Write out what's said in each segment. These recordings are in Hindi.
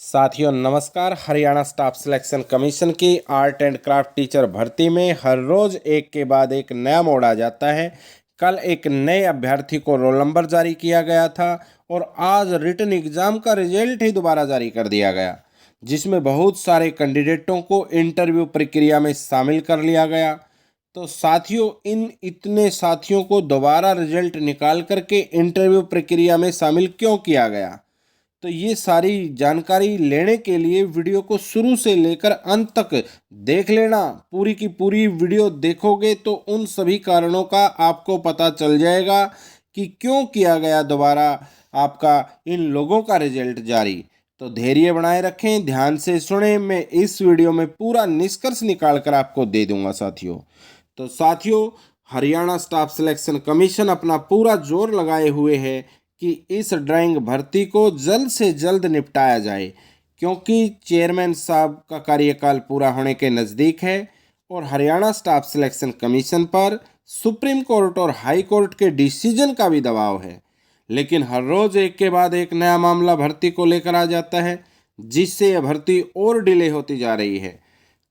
साथियों नमस्कार। हरियाणा स्टाफ सिलेक्शन कमीशन की आर्ट एंड क्राफ्ट टीचर भर्ती में हर रोज एक के बाद एक नया मोड़ आ जाता है। कल एक नए अभ्यर्थी को रोल नंबर जारी किया गया था और आज रिटन एग्जाम का रिजल्ट ही दोबारा जारी कर दिया गया, जिसमें बहुत सारे कैंडिडेटों को इंटरव्यू प्रक्रिया में शामिल कर लिया गया। तो साथियों, इन इतने साथियों को दोबारा रिजल्ट निकाल करके इंटरव्यू प्रक्रिया में शामिल क्यों किया गया, तो ये सारी जानकारी लेने के लिए वीडियो को शुरू से लेकर अंत तक देख लेना। पूरी की पूरी वीडियो देखोगे तो उन सभी कारणों का आपको पता चल जाएगा कि क्यों किया गया दोबारा आपका इन लोगों का रिजल्ट जारी। तो धैर्य बनाए रखें, ध्यान से सुने। मैं इस वीडियो में पूरा निष्कर्ष निकाल कर आपको दे दूंगा साथियों। तो साथियों, हरियाणा स्टाफ सिलेक्शन कमीशन अपना पूरा जोर लगाए हुए है कि इस ड्राइंग भर्ती को जल्द से जल्द निपटाया जाए, क्योंकि चेयरमैन साहब का कार्यकाल पूरा होने के नज़दीक है और हरियाणा स्टाफ सिलेक्शन कमीशन पर सुप्रीम कोर्ट और हाई कोर्ट के डिसीजन का भी दबाव है। लेकिन हर रोज़ एक के बाद एक नया मामला भर्ती को लेकर आ जाता है, जिससे यह भर्ती और डिले होती जा रही है।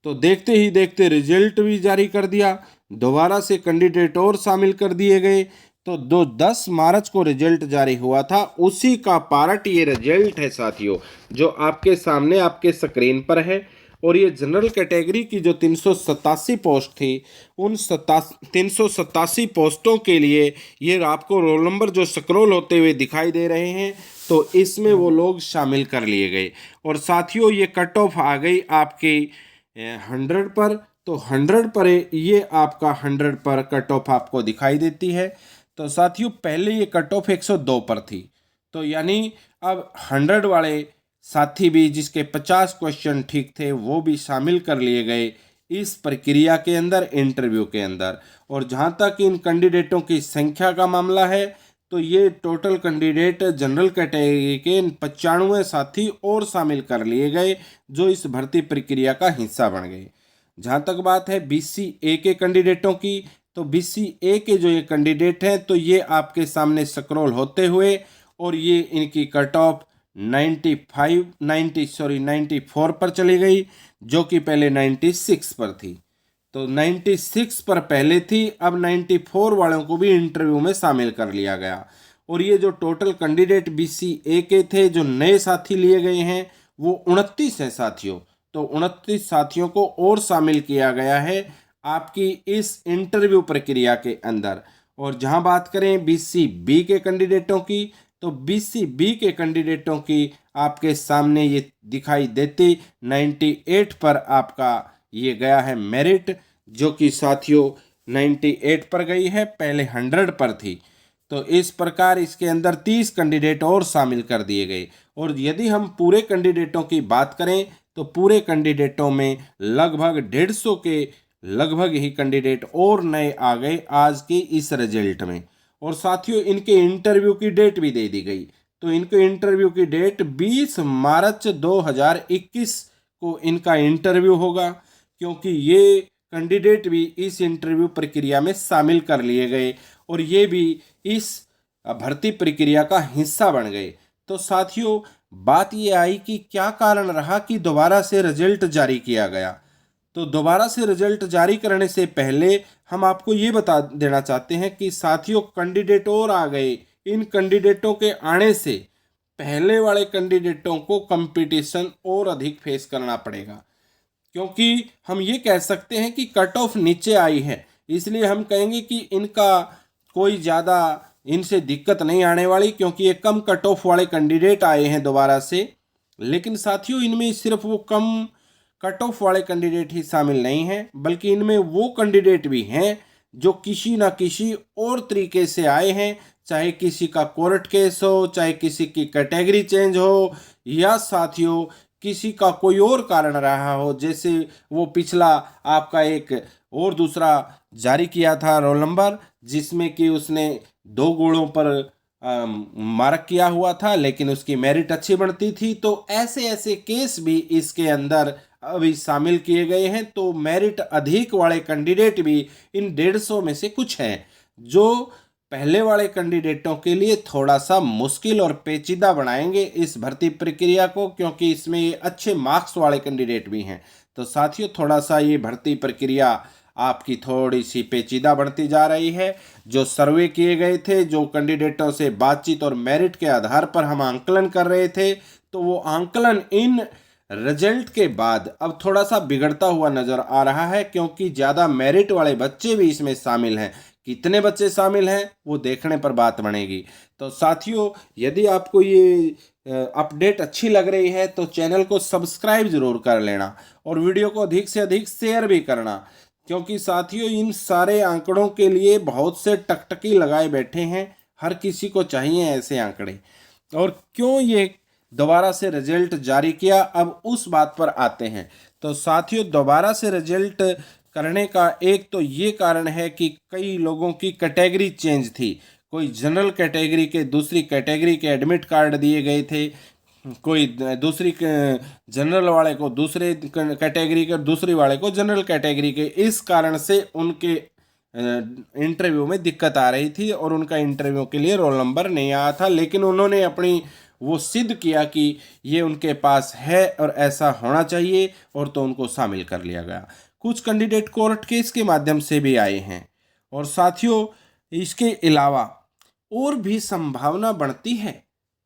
तो देखते ही देखते रिजल्ट भी जारी कर दिया, दोबारा से कैंडिडेट और शामिल कर दिए गए। तो 10 मार्च को रिजल्ट जारी हुआ था, उसी का पार्ट ये रिजल्ट है साथियों, जो आपके सामने आपके स्क्रीन पर है। और ये जनरल कैटेगरी की जो 387 पोस्ट थी, उन 387 पोस्टों के लिए ये आपको रोल नंबर जो स्क्रॉल होते हुए दिखाई दे रहे हैं, तो इसमें वो लोग शामिल कर लिए गए। और साथियों, ये कट ऑफ आ गई आपकी 100 पर। तो 100 पर ये आपका 100 पर कट ऑफ आपको दिखाई देती है। तो साथियों, पहले ये कट ऑफ 102 पर थी, तो यानी अब 100 वाले साथी भी, जिसके 50 क्वेश्चन ठीक थे, वो भी शामिल कर लिए गए इस प्रक्रिया के अंदर, इंटरव्यू के अंदर। और जहाँ तक इन कैंडिडेटों की संख्या का मामला है, तो ये टोटल कैंडिडेट जनरल कैटेगरी के 95 साथी और शामिल कर लिए गए, जो इस भर्ती प्रक्रिया का हिस्सा बन गए। जहाँ तक बात है BC ए के कैंडिडेटों की, तो BC ए के जो ये कैंडिडेट हैं, तो ये आपके सामने स्क्रॉल होते हुए, और ये इनकी कट ऑफ 94 पर चली गई, जो कि पहले 96 पर थी। तो 96 पर पहले थी, अब 94 वालों को भी इंटरव्यू में शामिल कर लिया गया। और ये जो टोटल कैंडिडेट BC ए के थे, जो नए साथी लिए गए हैं, वो 29 हैं साथियों। तो 29 साथियों को और शामिल किया गया है आपकी इस इंटरव्यू प्रक्रिया के अंदर। और जहां बात करें BC बी के कैंडिडेटों की, तो BC बी के कैंडिडेटों की आपके सामने ये दिखाई देती 98 पर आपका ये गया है मेरिट, जो कि साथियों 98 पर गई है, पहले 100 पर थी। तो इस प्रकार इसके अंदर 30 कैंडिडेट और शामिल कर दिए गए। और यदि हम पूरे कैंडिडेटों की बात करें, तो पूरे कैंडिडेटों में लगभग 150 के लगभग ही कैंडिडेट और नए आ गए आज के इस रिजल्ट में। और साथियों, इनके इंटरव्यू की डेट भी दे दी गई। तो इनके इंटरव्यू की डेट 20 मार्च 2021 को इनका इंटरव्यू होगा, क्योंकि ये कैंडिडेट भी इस इंटरव्यू प्रक्रिया में शामिल कर लिए गए और ये भी इस भर्ती प्रक्रिया का हिस्सा बन गए। तो साथियों, बात ये आई कि क्या कारण रहा कि दोबारा से रिजल्ट जारी किया गया। तो दोबारा से रिजल्ट जारी करने से पहले हम आपको ये बता देना चाहते हैं कि साथियों, कैंडिडेट और आ गए। इन कैंडिडेटों के आने से पहले वाले कैंडिडेटों को कंपटीशन और अधिक फेस करना पड़ेगा, क्योंकि हम ये कह सकते हैं कि कट ऑफ नीचे आई है, इसलिए हम कहेंगे कि इनका कोई ज़्यादा इनसे दिक्कत नहीं आने वाली, क्योंकि ये कम कट ऑफ वाले कैंडिडेट आए हैं दोबारा से। लेकिन साथियों, इनमें सिर्फ वो कम कट ऑफ वाले कैंडिडेट ही शामिल नहीं हैं, बल्कि इनमें वो कैंडिडेट भी हैं जो किसी ना किसी और तरीके से आए हैं, चाहे किसी का कोर्ट केस हो, चाहे किसी की कैटेगरी चेंज हो, या साथियों किसी का कोई और कारण रहा हो। जैसे वो पिछला आपका एक और दूसरा जारी किया था रोल नंबर, जिसमें कि उसने 2 गुणों पर मार्क किया हुआ था, लेकिन उसकी मेरिट अच्छी बनती थी। तो ऐसे ऐसे केस भी इसके अंदर अभी शामिल किए गए हैं। तो मेरिट अधिक वाले कैंडिडेट भी इन 150 में से कुछ हैं, जो पहले वाले कैंडिडेटों के लिए थोड़ा सा मुश्किल और पेचीदा बनाएंगे इस भर्ती प्रक्रिया को, क्योंकि इसमें ये अच्छे मार्क्स वाले कैंडिडेट भी हैं। तो साथियों, थोड़ा सा ये भर्ती प्रक्रिया आपकी थोड़ी सी पेचीदा बढ़ती जा रही है। जो सर्वे किए गए थे, जो कैंडिडेटों से बातचीत और मेरिट के आधार पर हम आंकलन कर रहे थे, तो वो आंकलन इन रिजल्ट के बाद अब थोड़ा सा बिगड़ता हुआ नजर आ रहा है, क्योंकि ज़्यादा मेरिट वाले बच्चे भी इसमें शामिल हैं। कितने बच्चे शामिल हैं वो देखने पर बात बनेगी। तो साथियों, यदि आपको ये अपडेट अच्छी लग रही है तो चैनल को सब्सक्राइब जरूर कर लेना और वीडियो को अधिक से अधिक शेयर भी करना, क्योंकि साथियों इन सारे आंकड़ों के लिए बहुत से टकटकी लगाए बैठे हैं। हर किसी को चाहिए ऐसे आंकड़े। और क्यों ये दोबारा से रिजल्ट जारी किया, अब उस बात पर आते हैं। तो साथियों, दोबारा से रिजल्ट करने का एक तो ये कारण है कि कई लोगों की कैटेगरी चेंज थी। कोई जनरल कैटेगरी के दूसरी कैटेगरी के एडमिट कार्ड दिए गए थे, कोई दूसरी जनरल वाले को दूसरे कैटेगरी के, दूसरी वाले को जनरल कैटेगरी के। इस कारण से उनके इंटरव्यू में दिक्कत आ रही थी और उनका इंटरव्यू के लिए रोल नंबर नहीं आया था, लेकिन उन्होंने अपनी वो सिद्ध किया कि ये उनके पास है और ऐसा होना चाहिए, और तो उनको शामिल कर लिया गया। कुछ कैंडिडेट कोर्ट केस के माध्यम से भी आए हैं। और साथियों, इसके अलावा और भी संभावना बढ़ती है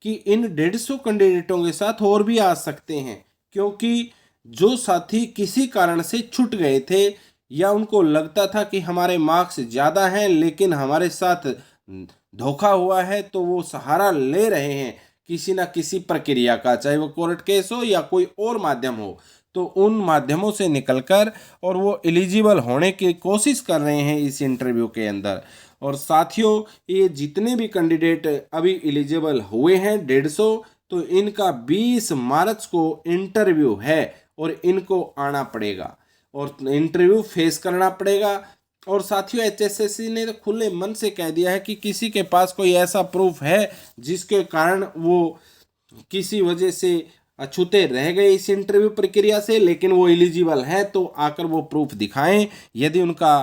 कि इन 150 कैंडिडेटों के साथ और भी आ सकते हैं, क्योंकि जो साथी किसी कारण से छूट गए थे या उनको लगता था कि हमारे मार्क्स ज़्यादा हैं लेकिन हमारे साथ धोखा हुआ है, तो वो सहारा ले रहे हैं किसी ना किसी प्रक्रिया का, चाहे वो कोर्ट केस हो या कोई और माध्यम हो। तो उन माध्यमों से निकलकर और वो एलिजिबल होने की कोशिश कर रहे हैं इस इंटरव्यू के अंदर। और साथियों, ये जितने भी कैंडिडेट अभी एलिजिबल हुए हैं 150, तो इनका 20 मार्च को इंटरव्यू है और इनको आना पड़ेगा और इंटरव्यू फेस करना पड़ेगा। और साथियों, एचएसएससी ने तो खुले मन से कह दिया है कि किसी के पास कोई ऐसा प्रूफ है जिसके कारण वो किसी वजह से अछूते रह गए इस इंटरव्यू प्रक्रिया से, लेकिन वो एलिजिबल है, तो आकर वो प्रूफ दिखाएं। यदि उनका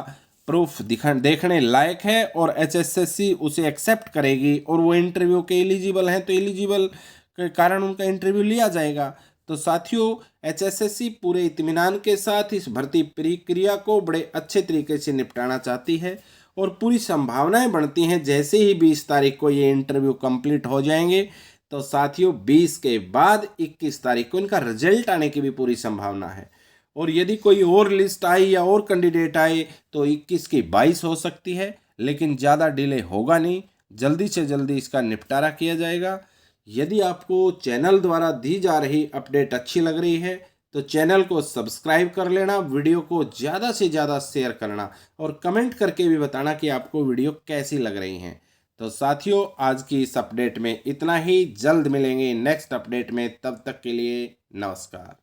प्रूफ देखने लायक है और एचएसएससी उसे एक्सेप्ट करेगी और वो इंटरव्यू के एलिजिबल हैं, तो एलिजिबल के कारण उनका इंटरव्यू लिया जाएगा। तो साथियों, एचएसएससी पूरे इत्मीनान के साथ इस भर्ती प्रक्रिया को बड़े अच्छे तरीके से निपटाना चाहती है और पूरी संभावनाएं बनती हैं जैसे ही 20 तारीख को ये इंटरव्यू कंप्लीट हो जाएंगे, तो साथियों 20 के बाद 21 तारीख को इनका रिजल्ट आने की भी पूरी संभावना है। और यदि कोई और लिस्ट आई या और कैंडिडेट आए तो 21 की 22 हो सकती है, लेकिन ज़्यादा डिले होगा नहीं, जल्दी से जल्दी इसका निपटारा किया जाएगा। यदि आपको चैनल द्वारा दी जा रही अपडेट अच्छी लग रही है तो चैनल को सब्सक्राइब कर लेना, वीडियो को ज़्यादा से ज़्यादा शेयर करना और कमेंट करके भी बताना कि आपको वीडियो कैसी लग रही हैं। तो साथियों, आज की इस अपडेट में इतना ही। जल्द मिलेंगे नेक्स्ट अपडेट में, तब तक के लिए नमस्कार।